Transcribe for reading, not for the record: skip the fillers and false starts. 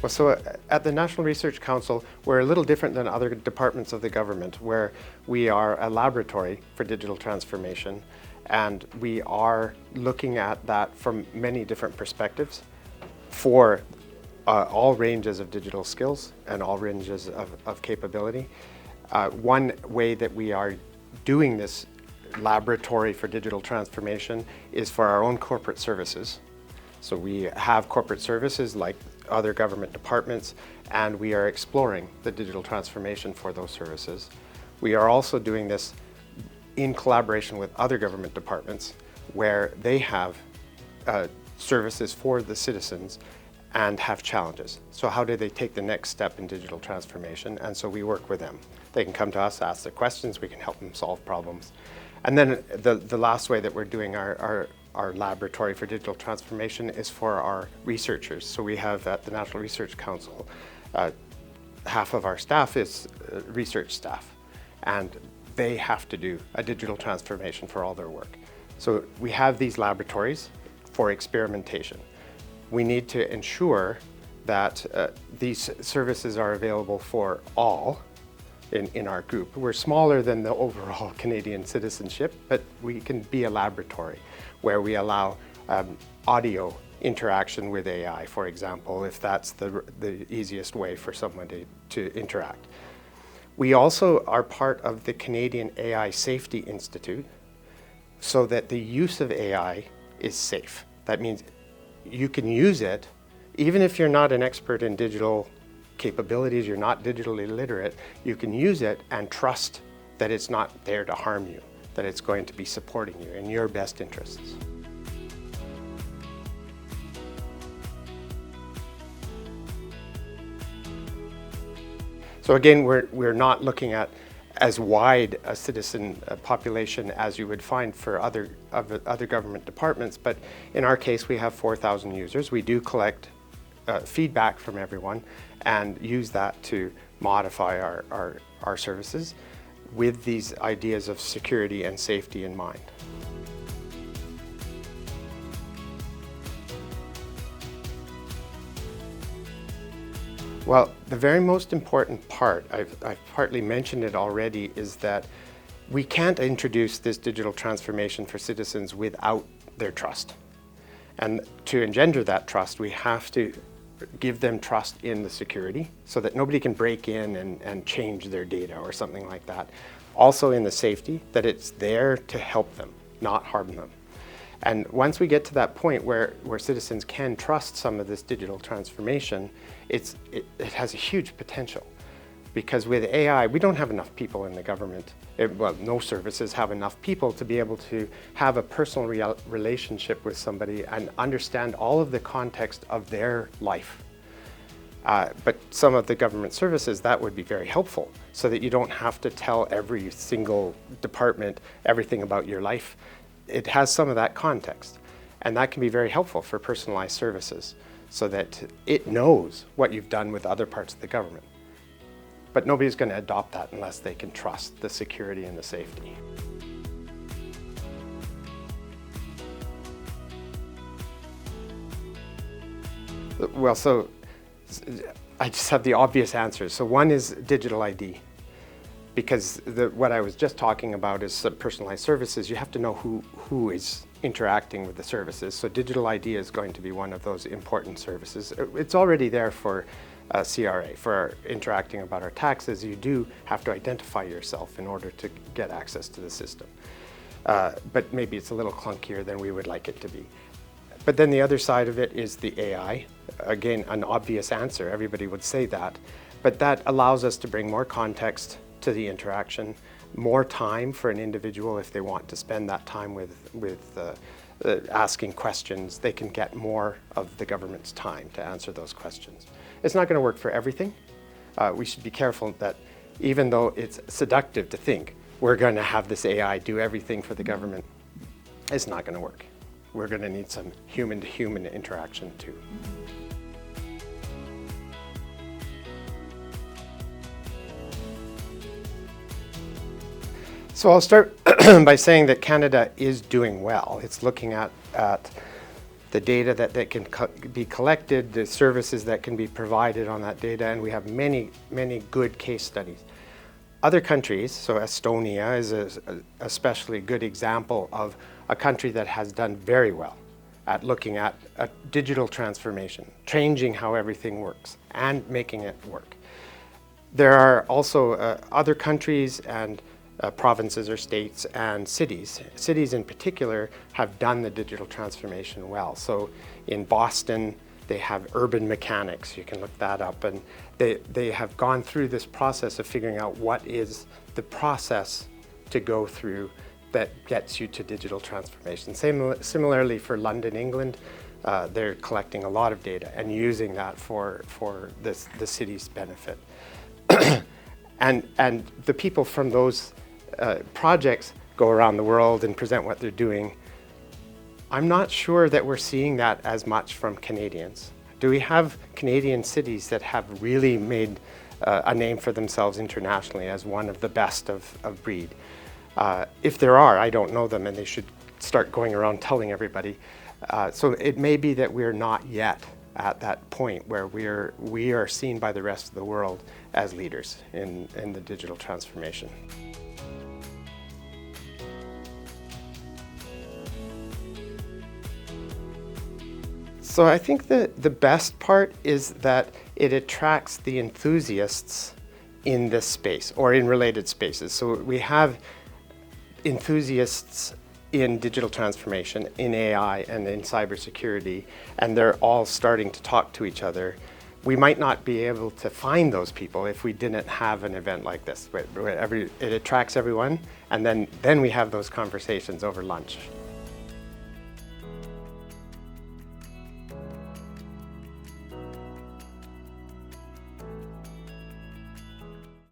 Well, so at the National Research Council, we're a little different than other departments of the government, where we are a laboratory for digital transformation, and we are looking at that from many different perspectives for all ranges of digital skills and all ranges of capability. One way that we are doing this laboratory for digital transformation is for our own corporate services. So we have corporate services like other government departments, and we are exploring the digital transformation for those services. We are also doing this in collaboration with other government departments where they have services for the citizens and have challenges. So how do they take the next step in digital transformation? And so we work with them. They can come to us, ask their questions, we can help them solve problems. And then the last way that we're doing our laboratory for digital transformation is for our researchers. So we have at the National Research Council, half of our staff is research staff, and they have to do a digital transformation for all their work. So we have these laboratories for experimentation. We need to ensure that these services are available for all in our group. We're smaller than the overall Canadian citizenship, but we can be a laboratory where we allow audio interaction with AI, for example, if that's the easiest way for someone to interact. We also are part of the Canadian AI Safety Institute, so that the use of AI is safe. That means you can use it even if you're not an expert in digital capabilities, you're not digitally literate, you can use it and trust that it's not there to harm you, that it's going to be supporting you in your best interests. So again, we're not looking at as wide a citizen population as you would find for other government departments, but in our case we have 4,000 users. We do collect feedback from everyone and use that to modify our services with these ideas of security and safety in mind. Well, the very most important part, I've partly mentioned it already, is that we can't introduce this digital transformation for citizens without their trust. And to engender that trust, we have to give them trust in the security so that nobody can break in and change their data or something like that. Also in the safety, that it's there to help them, not harm them. And once we get to that point where citizens can trust some of this digital transformation, it has a huge potential. Because with AI, we don't have enough people in the government. Well, no services have enough people to be able to have a personal relationship with somebody and understand all of the context of their life. But some of the government services, that would be very helpful, so that you don't have to tell every single department everything about your life. It has some of that context, and that can be very helpful for personalized services, so that it knows what you've done with other parts of the government. But nobody's going to adopt that unless they can trust the security and the safety. Well, so I just have the obvious answers. So one is digital ID, because what I was just talking about is personalized services. You have to know who is interacting with the services. So digital ID is going to be one of those important services. It's already there for CRA, for interacting about our taxes. You do have to identify yourself in order to get access to the system. But maybe it's a little clunkier than we would like it to be. But then the other side of it is the AI. Again, an obvious answer, everybody would say that. But that allows us to bring more context to the interaction, more time for an individual if they want to spend that time with asking questions. They can get more of the government's time to answer those questions. It's not going to work for everything. We should be careful that even though it's seductive to think we're going to have this AI do everything for the government, it's not going to work. We're going to need some human-to-human interaction too. So I'll start by saying that Canada is doing well. It's looking at the data that can be collected, the services that can be provided on that data, and we have many, many good case studies. Other countries, so Estonia is an especially good example of a country that has done very well at looking at a digital transformation, changing how everything works and making it work. There are also other countries and provinces or states and cities. Cities in particular have done the digital transformation well. So in Boston, they have urban mechanics. You can look that up. And they have gone through this process of figuring out what is the process to go through that gets you to digital transformation. Similarly for London, England, they're collecting a lot of data and using that for the city's benefit. And the people from those projects go around the world and present what they're doing. I'm not sure that we're seeing that as much from Canadians. Do we have Canadian cities that have really made a name for themselves internationally as one of the best of breed? If there are, I don't know them, and they should start going around telling everybody. So it may be that we're not yet at that point where we are seen by the rest of the world as leaders in the digital transformation. So I think that the best part is that it attracts the enthusiasts in this space or in related spaces. So we have enthusiasts in digital transformation, in AI, and in cybersecurity, and they're all starting to talk to each other. We might not be able to find those people if we didn't have an event like this. It attracts everyone, and then we have those conversations over lunch.